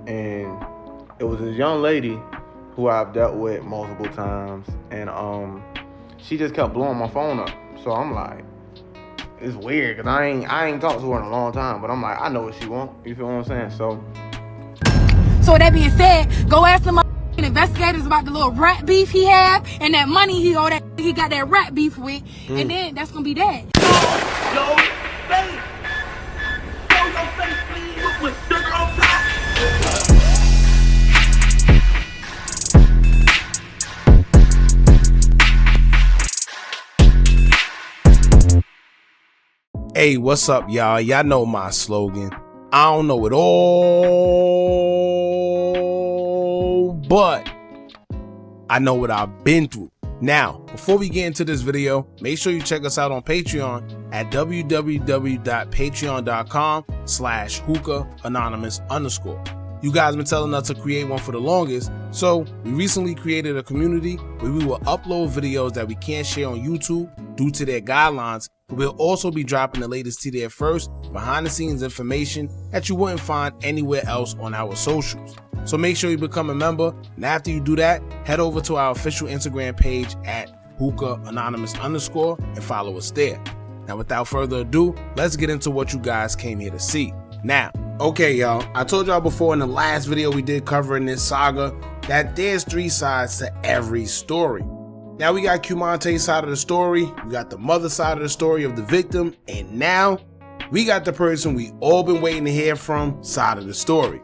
and it was this young lady who I've dealt with multiple times, and she just kept blowing my phone up. So I'm like, it's weird, because I ain't talked to her in a long time, but I'm like, I know what she want. You feel what I'm saying? So with that being said, go ask the investigators about the little rat beef he have and that money he got that rat beef with, and then that's gonna be that. Yo, face. Show your face, please, with sugar on top. Hey, what's up, y'all? Y'all know my slogan. I don't know it all, but I know what I've been through. Now, before we get into this video, make sure you check us out on Patreon at www.patreon.com/Hookah Anonymous _. You guys been telling us to create one for the longest, so we recently created a community where we will upload videos that we can't share on YouTube due to their guidelines, but we'll also be dropping the latest to there first, behind the scenes information that you wouldn't find anywhere else on our socials. So make sure you become a member, and after you do that, head over to our official Instagram page at Hookah Anonymous _ and follow us there. Now, without further ado, let's get into what you guys came here to see. Now, okay, y'all, I told y'all before in the last video we did covering this saga that there's 3 sides to every story. Now we got Qumontae's side of the story, we got the mother side of the story of the victim, and now we got the person we all been waiting to hear from side of the story.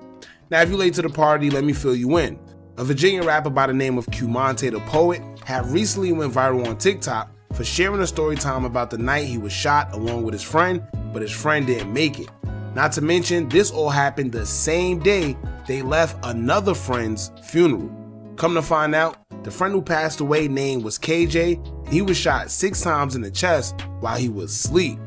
Now, if you're late to the party, let me fill you in. A Virginia rapper by the name of Qumontae the Poet had recently went viral on TikTok for sharing a story time about the night he was shot along with his friend, but his friend didn't make it. Not to mention, this all happened the same day they left another friend's funeral. Come to find out, the friend who passed away name was KJ, and he was shot 6 times in the chest while he was asleep.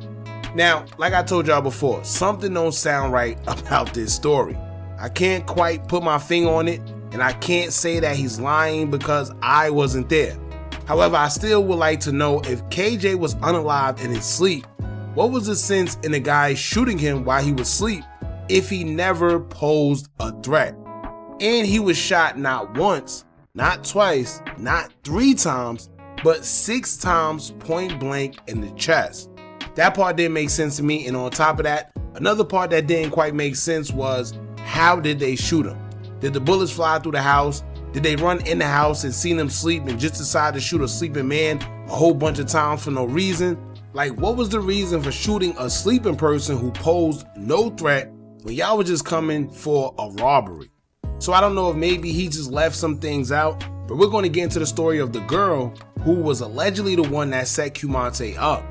Now, like I told y'all before, something don't sound right about this story. I can't quite put my finger on it, and I can't say that he's lying because I wasn't there. However, I still would like to know, if KJ was unalived in his sleep, what was the sense in the guy shooting him while he was asleep if he never posed a threat? And he was shot not once, not twice, not 3 times, but 6 times point blank in the chest. That part didn't make sense to me, and on top of that, another part that didn't quite make sense was, how did they shoot him? Did the bullets fly through the house? Did they run in the house and seen him sleep and just decide to shoot a sleeping man a whole bunch of times for no reason? Like, what was the reason for shooting a sleeping person who posed no threat when y'all were just coming for a robbery? So I don't know if maybe he just left some things out, but we're going to get into the story of the girl who was allegedly the one that set Qumontae up.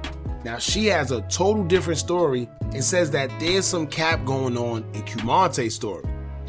Now, she has a total different story and says that there's some cap going on in Qumontae's story.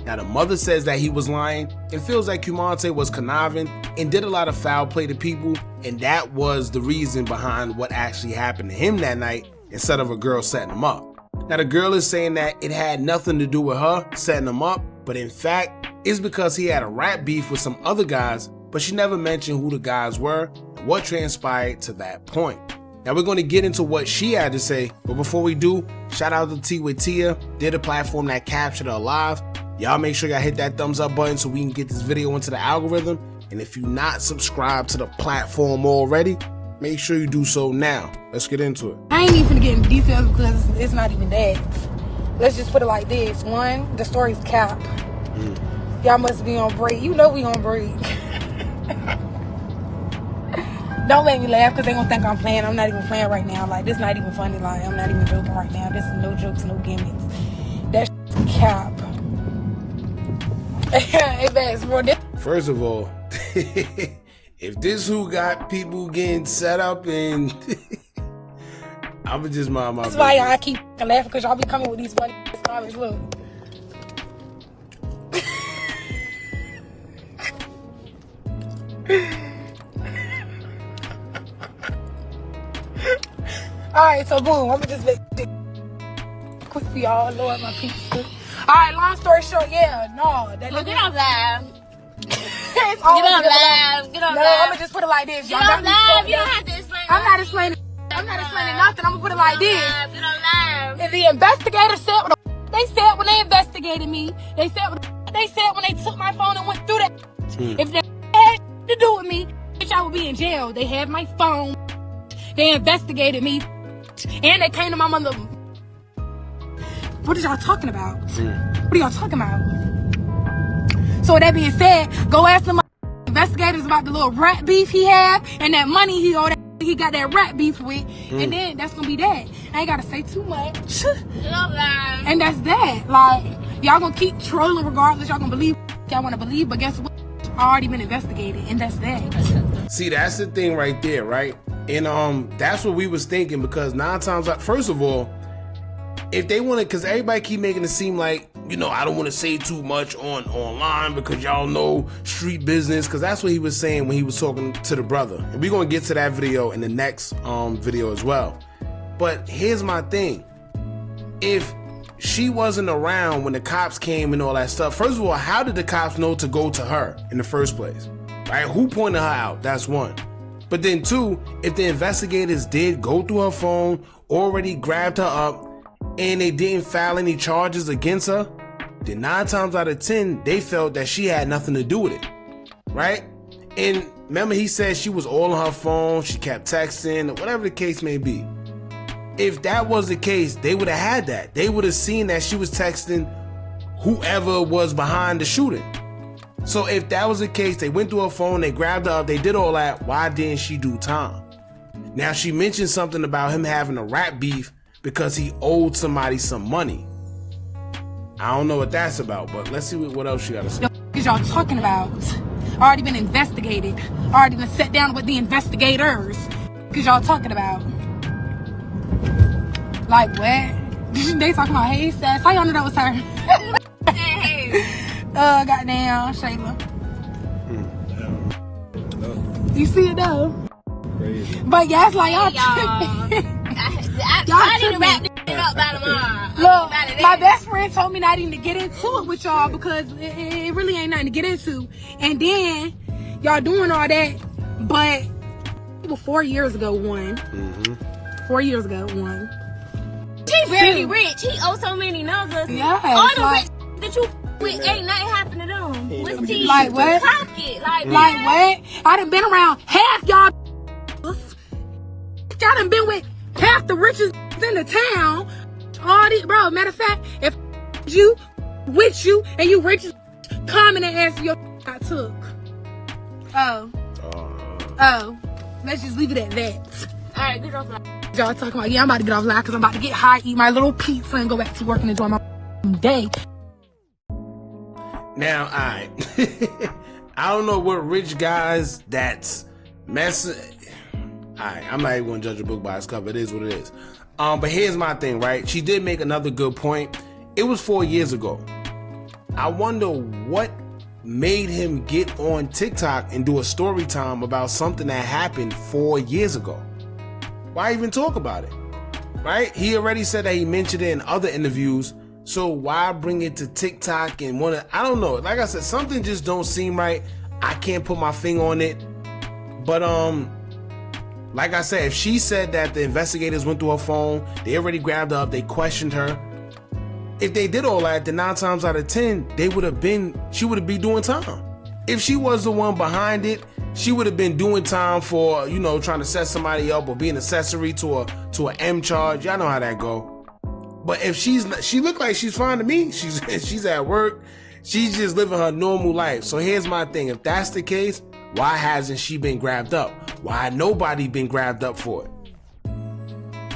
Now, the mother says that he was lying and feels like Qumontae was conniving and did a lot of foul play to people, and that was the reason behind what actually happened to him that night instead of a girl setting him up. Now, the girl is saying that it had nothing to do with her setting him up, but in fact, it's because he had a rap beef with some other guys, but she never mentioned who the guys were and what transpired to that point. Now, we're going to get into what she had to say, but before we do, shout out to T with Tia. They're the platform that captured her alive. Y'all make sure y'all hit that thumbs up button so we can get this video into the algorithm. And if you're not subscribed to the platform already, make sure you do so now. Let's get into it. I ain't even gonna get into details because it's not even that. Let's just put it like this. 1, the story's cap. Y'all must be on break. You know we on break. Don't make me laugh because they gonna think I'm playing. I'm not even playing right now. Like, this not even funny. Like, I'm not even joking right now. This is no jokes, no gimmicks. That's cap. Hey, Bass, bro. First of all, if this who got people getting set up and I'ma just mind my business. That's why I keep laughing, because y'all be coming with these funny comments. Look. Alright, so boom, I'm gonna just make it quick for y'all. Lord, my pizza. Alright, long story short, yeah, no. Get on live. It's Get on live. Get on no, live. I'm gonna just put it like this. Get on live. You don't have to explain. I'm not explaining nothing. I'm gonna put it like this. Get on live. And the investigator said what they said when they investigated me. They said what they said when they took my phone and went through that. If they had to do with me, bitch, I would be in jail. They had my phone. They investigated me. And they came to my mother. What are y'all talking about? What are y'all talking about? So with that being said, go ask them investigators about the little rat beef he had and that money he owed. He got that rat beef with, and then that's gonna be that. I ain't gotta say too much. And that's that. Like, y'all gonna keep trolling regardless. Y'all gonna believe y'all wanna believe, but guess what? I already been investigated, and that's that. See, that's the thing right there, right? And that's what we was thinking, because 9 times out, first of all, if they want to, because everybody keep making it seem like, you know, I don't want to say too much online because y'all know street business, because that's what he was saying when he was talking to the brother. And we're going to get to that video in the next video as well. But here's my thing. If she wasn't around when the cops came and all that stuff, first of all, how did the cops know to go to her in the first place? Right? Who pointed her out? That's one. But then 2, if the investigators did go through her phone, already grabbed her up, and they didn't file any charges against her, then 9 times out of 10, they felt that she had nothing to do with it, right? And remember, he said she was all on her phone, she kept texting, or whatever the case may be. If that was the case, they would have had that. They would have seen that she was texting whoever was behind the shooting. So if that was the case, they went through her phone, they grabbed her up, they did all that, why didn't she do time? Now, she mentioned something about him having a rap beef because he owed somebody some money. I don't know what that's about, but let's see what else you gotta say. What y'all talking about? Already been investigated. Already been sat down with the investigators. What y'all talking about? Like what? They talking about, hey, sis. How y'all know that was her? Hey. Goddamn, Shayla. You see it though? Crazy. But yeah, it's like y'all I need to wrap this up by tomorrow. Look, my best friend told me not even to get into it with y'all because it really ain't nothing to get into. And then y'all doing all that, but 4 years ago, one. 4 years ago, one. He very rich. He owes so many numbers. Yeah. All the rich that you with ain't nothing happen to them. What's he? Like what? Pocket. Like what? I done been around half y'all. Y'all done been with half the richest in the town. All these, bro. Matter of fact, if you with you and you rich, come and ask your I took. Oh. Let's just leave it at that. Alright, get off. Y'all talking about, yeah, I'm about to get off live because I'm about to get high, eat my little pizza, and go back to work and enjoy my day. Now, I don't know what rich guys that's messing. I'm not even gonna judge a book by its cover. It is what it is. But here's my thing, right? She did make another good point. It was 4 years ago. I wonder what made him get on TikTok and do a story time about something that happened 4 years ago. Why even talk about it? Right? He already said that he mentioned it in other interviews. So why bring it to TikTok and I don't know. Like I said, something just don't seem right. I can't put my finger on it. But like I said, if she said that the investigators went through her phone, they already grabbed her up, they questioned her. If they did all that, then 9 times out of 10, she would be doing time. If she was the one behind it, she would have been doing time for, you know, trying to set somebody up or be an accessory to an M charge. Y'all know how that go. But if she looked like she's fine to me. She's at work. She's just living her normal life. So here's my thing. If that's the case, why hasn't she been grabbed up? Why nobody been grabbed up for it?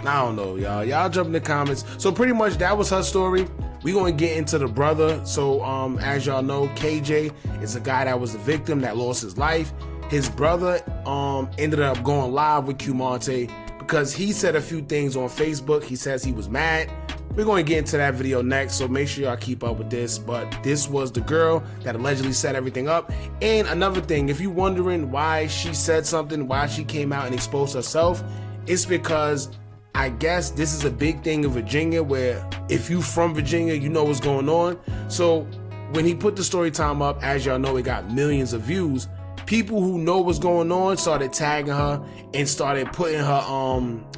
I don't know, y'all. Y'all jump in the comments. So pretty much that was her story. We're going to get into the brother. So as y'all know, KJ is a guy that was a victim that lost his life. His brother ended up going live with Qumontae because he said a few things on Facebook. He says he was mad. We're going to get into that video next, so make sure y'all keep up with this. But this was the girl that allegedly set everything up. And another thing, if you're wondering why she said something, why she came out and exposed herself, it's because I guess this is a big thing in Virginia where if you from Virginia, you know what's going on. So when he put the story time up, as y'all know, it got millions of views. People who know what's going on started tagging her and started putting her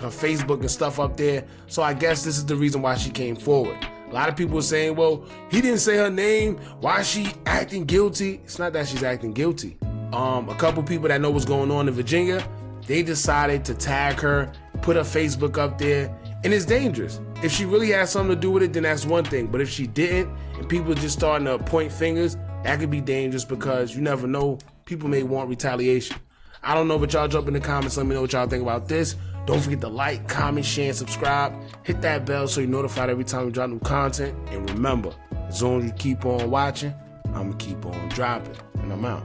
Facebook and stuff up there. So I guess this is the reason why she came forward. A lot of people are saying, well, he didn't say her name. Why is she acting guilty? It's not that she's acting guilty. A couple people that know what's going on in Virginia, they decided to tag her, put her Facebook up there, and it's dangerous. If she really has something to do with it, then that's one thing. But if she didn't, and people are just starting to point fingers, that could be dangerous because you never know. People may want retaliation. I don't know, but y'all jump in the comments. Let me know what y'all think about this. Don't forget to like, comment, share, and subscribe. Hit that bell so you're notified every time we drop new content. And remember, as long as you keep on watching, I'm going to keep on dropping. And I'm out.